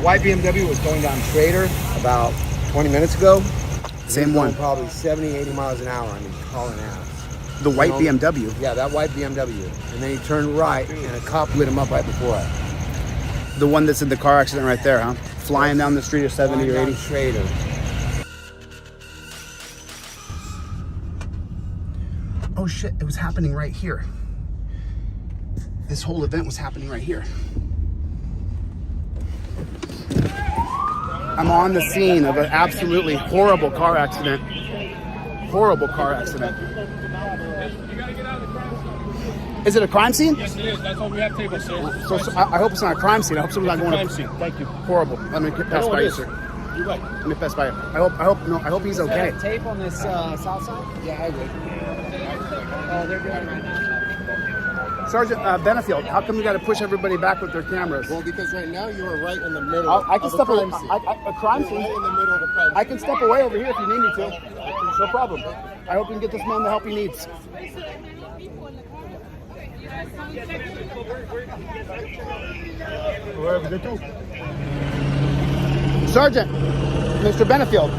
white BMW was going down Schrader about 20 minutes ago. Same one. Probably 70, 80 miles an hour. I mean, hauling ass. The white BMW? Yeah, that white BMW. And then he turned right, and a cop lit him up right before it. The one that's in the car accident right there, huh? Flying down the street at 70 or 80? Schrader. Oh shit, it was happening right here. This whole event was happening right here. I'm on the scene of an absolutely horrible car accident. Horrible car accident. Is it a crime scene? Yes, it is. That's why we have tables, sir. So I hope it's not a crime scene. I hope someone's not going Crime to. scene. Thank you. Horrible. Let me pass by you, sir. You're right. Let me pass by you. I hope he's okay. Tape on this south side? Yeah, I would. Oh, they're doing it right now. Sergeant Benefield, how come you got to push everybody back with their cameras? Well, because right now you are right in the middle. I can of step a away. crime scene. A crime You're scene. right in the middle of a crime scene. I can step away over here if you need me to. No problem. I hope you can get this man the help he needs. Sergeant, Mr. Benefield,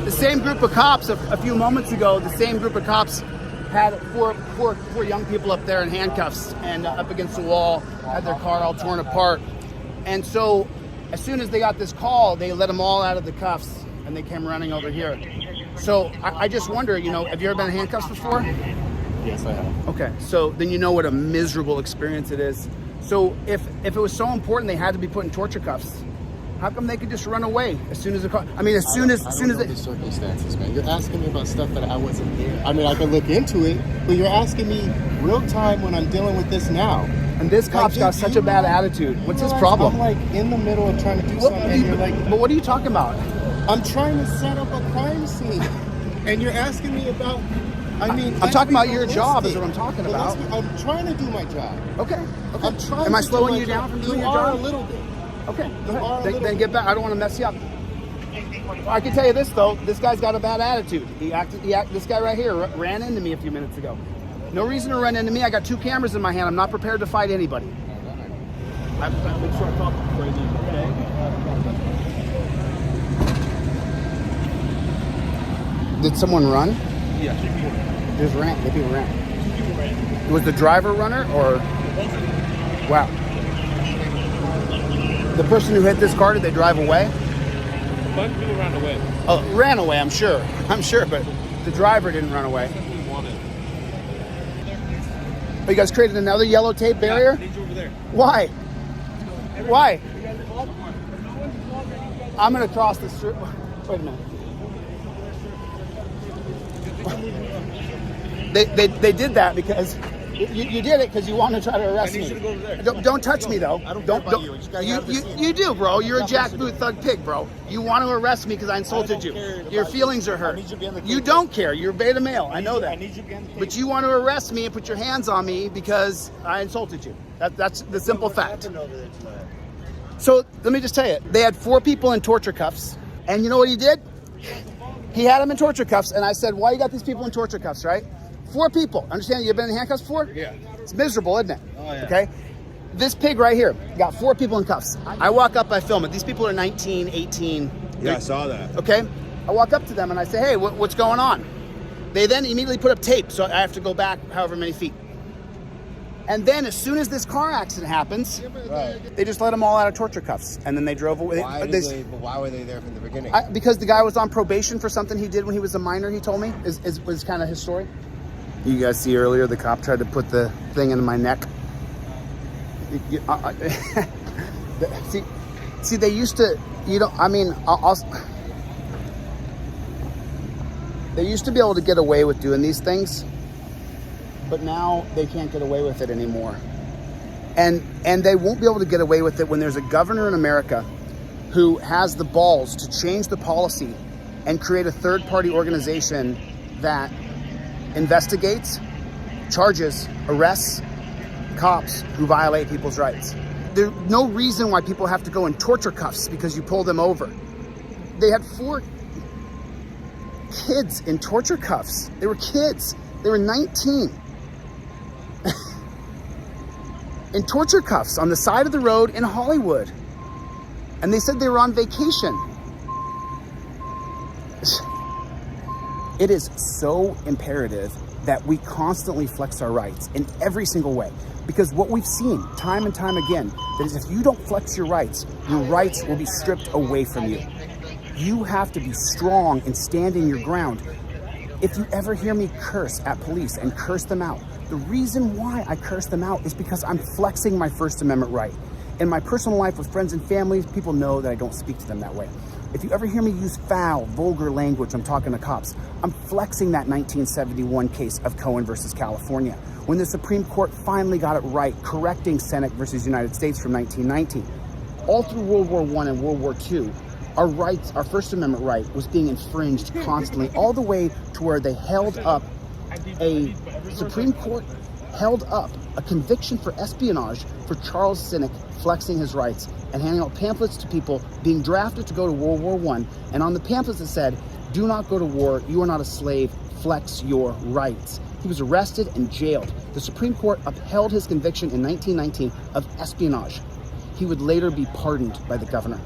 the same group of cops a few moments ago, the same group of cops had four young people up there in handcuffs and up against the wall, had their car all torn apart. And so as soon as they got this call, they let them all out of the cuffs and they came running over here. So I just wonder, have you ever been in handcuffs before? Yes, I have. Okay, so then you know what a miserable experience it is. So if it was so important they had to be put in torture cuffs, how come they could just run away as soon as the car? I mean, as soon as I don't know the circumstances, man. You're asking me about stuff that I wasn't there. I mean, I can look into it, but you're asking me real time when I'm dealing with this now. And this cop's got such a bad attitude. What's his problem? I'm like in the middle of trying to do something, and you're like, but what are you talking about? I'm trying to set up a crime scene, and you're asking me about. I mean, I'm talking about your job is what I'm talking about. I'm trying to do my job. Okay. I'm trying. Am I to slowing do my you down job. from doing You your are job? a little bit. Okay. You are a little Then get back. I don't want to mess you up. I can tell you this though. This guy's got a bad attitude. This guy right here ran into me a few minutes ago. No reason to run into me. I got 2 cameras in my hand. I'm not prepared to fight anybody. Make sure I talk before I leave, okay? Did someone run? Yeah, 2 people. There's ran. The people ran. 2 people ran. Was the driver runner or? Wow. The person who hit this car, did they drive away? A bunch of people ran away. Oh, ran away, I'm sure, but the driver didn't run away. We wanted. Oh, you guys created another yellow tape barrier? I need you over there. Why? Why? I'm gonna cross the street. Wait a minute. They did that because you did it because you want to try to arrest I need me. you to go over there. Don't touch me though. I don't care about you. You just gotta have the scene. You do, bro. You're a You have the jackboot thug pig, bro. You want to arrest me because I insulted you. care about Your feelings are hurt. I need you to be on the You case. don't care. You're beta male. I know that. I need you to be on the case. But you want to arrest me and put your hands on me because I insulted you. That's the simple fact. Happened over there tonight? So let me just tell you, they had 4 people in torture cuffs. And you know what he did? He had them in torture cuffs. And I said, why you got these people in torture cuffs, right? 4 people. Understand you've been in handcuffs before? Yeah. It's miserable, isn't it? Oh, yeah. Okay. This pig right here got 4 people in cuffs. I walk up, I film it. These people are 19, 18. Yeah, I saw that. Okay. I walk up to them and I say, hey, what's going on? They then immediately put up tape. So I have to go back however many feet. And then as soon as this car accident happens, they just let them all out of torture cuffs. And then they drove away. Why were they there from the beginning? Because the guy was on probation for something he did when he was a minor, he told me, was kind of his story. You guys see earlier, the cop tried to put the thing into my neck. See, they used to, they used to be able to get away with doing these things, but now they can't get away with it anymore. And they won't be able to get away with it when there's a governor in America who has the balls to change the policy and create a third-party organization that investigates, charges, arrests cops who violate people's rights. There's no reason why people have to go in torture cuffs because you pull them over. They had 4 kids in torture cuffs. They were kids. They were 19. In torture cuffs on the side of the road in Hollywood. And they said they were on vacation. It is so imperative that we constantly flex our rights in every single way. Because what we've seen time and time again, that is if you don't flex your rights will be stripped away from you. You have to be strong and standing your ground. If you ever hear me curse at police and curse them out, the reason why I curse them out is because I'm flexing my First Amendment right. In my personal life with friends and families, people know that I don't speak to them that way. If you ever hear me use foul, vulgar language, I'm talking to cops, I'm flexing that 1971 case of Cohen versus California, when the Supreme Court finally got it right, correcting Senate versus United States from 1919. All through World War I and World War II, our rights, our First Amendment right was being infringed constantly, all the way to where they held up a Supreme Court held up a conviction for espionage for Charles Sinek flexing his rights and handing out pamphlets to people being drafted to go to World War I. And on the pamphlets it said, do not go to war, you are not a slave, flex your rights. He was arrested and jailed. The Supreme Court upheld his conviction in 1919 of espionage. He would later be pardoned by the governor.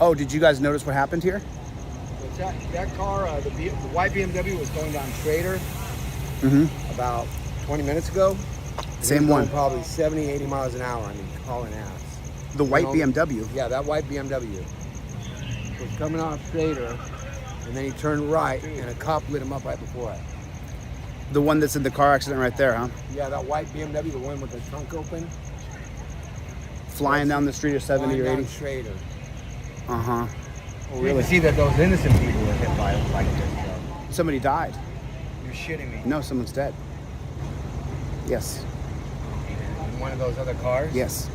Oh, did you guys notice what happened here? That car, the white BMW was going down Schrader about 20 minutes ago. Same one. Probably 70, 80 miles an hour. I mean, hauling ass. The white BMW? Yeah, that white BMW was coming off Schrader, and then he turned right, and a cop lit him up right before it. The one that's in the car accident right there, huh? Yeah, that white BMW, the one with the trunk open. Flying down the street of 70 or 80? Schrader. Uh-huh. Oh, really? You can see that those innocent people were hit by it like this, though. Somebody died. You're shitting me. No, someone's dead. Yes. In one of those other cars? Yes.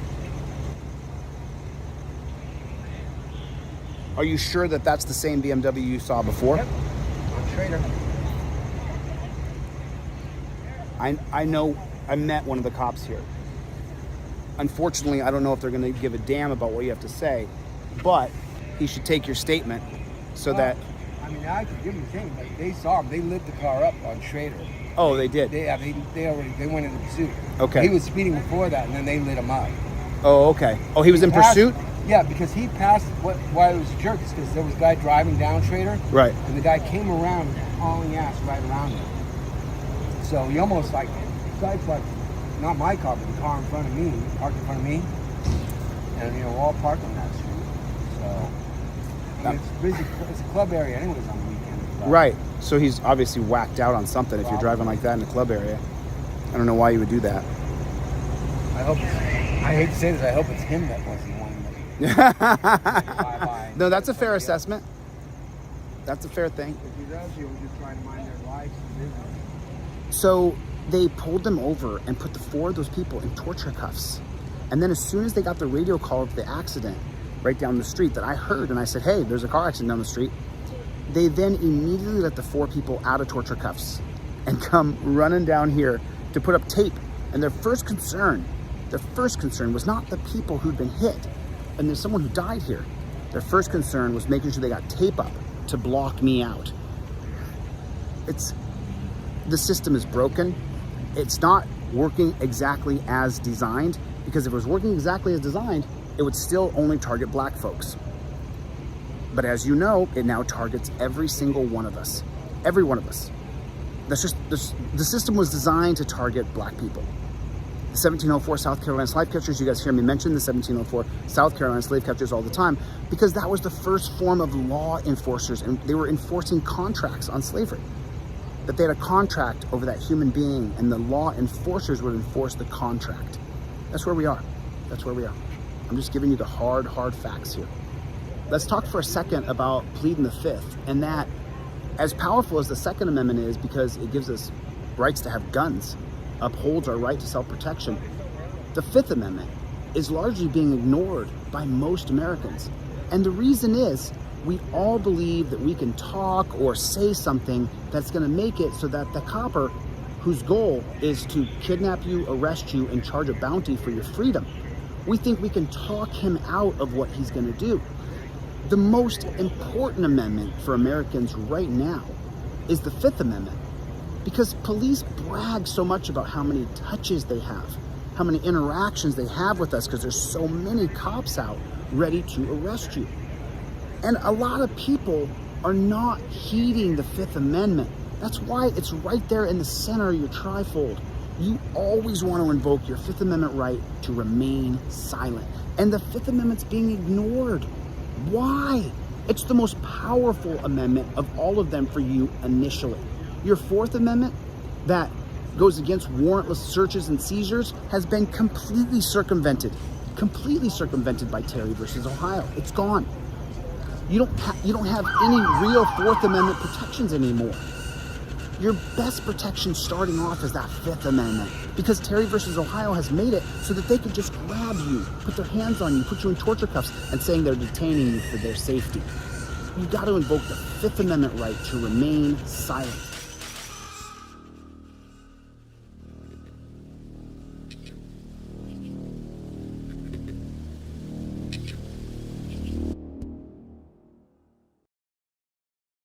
Are you sure that that's the same BMW you saw before? Yep. On Schrader. I know, I met one of the cops here. Unfortunately, I don't know if they're going to give a damn about what you have to say, but he should take your statement so that... I mean, I could give him the thing, but they saw him. They lit the car up on Schrader. Oh, they did? They went into pursuit. Okay. He was speeding before that, and then they lit him up. Oh, okay. Oh, he was in pursuit? Yeah, because he passed why it was a jerk is because there was a guy driving down Schrader. Right. And the guy came around hauling ass right around him. So he almost like, not my car, but the car in front of me, parked in front of me. And, you know, all parked on that street. So, I mean, it's busy. It's a club area anyways on the weekend. But. Right. So he's obviously whacked out on something if you're driving like that in a club area. I don't know why you would do that. I hate to say this, I hope it's him that wasn't one. No, that's a fair assessment. That's a fair thing. If he does, he was just trying to mind their lives and business. So they pulled them over and put the 4 of those people in torture cuffs. And then as soon as they got the radio call of the accident right down the street that I heard, and I said, hey, there's a car accident down the street, they then immediately let the 4 people out of torture cuffs and come running down here to put up tape. And their first concern was not the people who'd been hit, and there's someone who died here. Their first concern was making sure they got tape up to block me out. The system is broken. It's not working exactly as designed, because if it was working exactly as designed, it would still only target black folks. But as you know, it now targets every single one of us. Every one of us. That's just, the system was designed to target black people. The 1704 South Carolina slave catchers, you guys hear me mention the 1704 South Carolina slave catchers all the time, because that was the first form of law enforcers, and they were enforcing contracts on slavery. That they had a contract over that human being, and the law enforcers would enforce the contract. That's where we are. That's where we are. I'm just giving you the hard facts here. Let's talk for a second about pleading the Fifth, and that, as powerful as the Second Amendment is, because it gives us rights to have guns, upholds our right to self-protection, the Fifth Amendment is largely being ignored by most Americans. And the reason is, we all believe that we can talk or say something that's going to make it so that the copper, whose goal is to kidnap you, arrest you, and charge a bounty for your freedom, we think we can talk him out of what he's going to do. The most important amendment for Americans right now is the Fifth Amendment, because police brag so much about how many touches they have. how many interactions they have with us because there's so many cops out ready to arrest you. And a lot of people are not heeding the Fifth Amendment. That's why it's right there in the center of your trifold. You always want to invoke your Fifth Amendment right to remain silent. And the Fifth Amendment's being ignored. Why? It's the most powerful amendment of all of them for you initially. Your Fourth Amendment that goes against warrantless searches and seizures has been completely circumvented by Terry versus Ohio. It's gone. You don't have any real Fourth Amendment protections anymore. Your best protection starting off is that Fifth Amendment, because Terry versus Ohio has made it so that they could just grab you, put their hands on you, put you in torture cuffs, and saying they're detaining you for their safety. You got to invoke the Fifth Amendment right to remain silent.